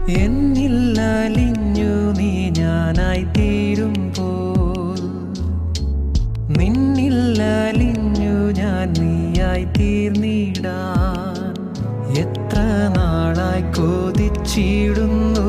എന്നിൽ അലിഞ്ഞു നീ ഞാനായി തീരുമ്പോൾ, നിന്നിൽ അലിഞ്ഞു ഞാൻ നീയായി തീർന്നിടാൻ എത്ര നാളായി കൊതിച്ചിടുന്നു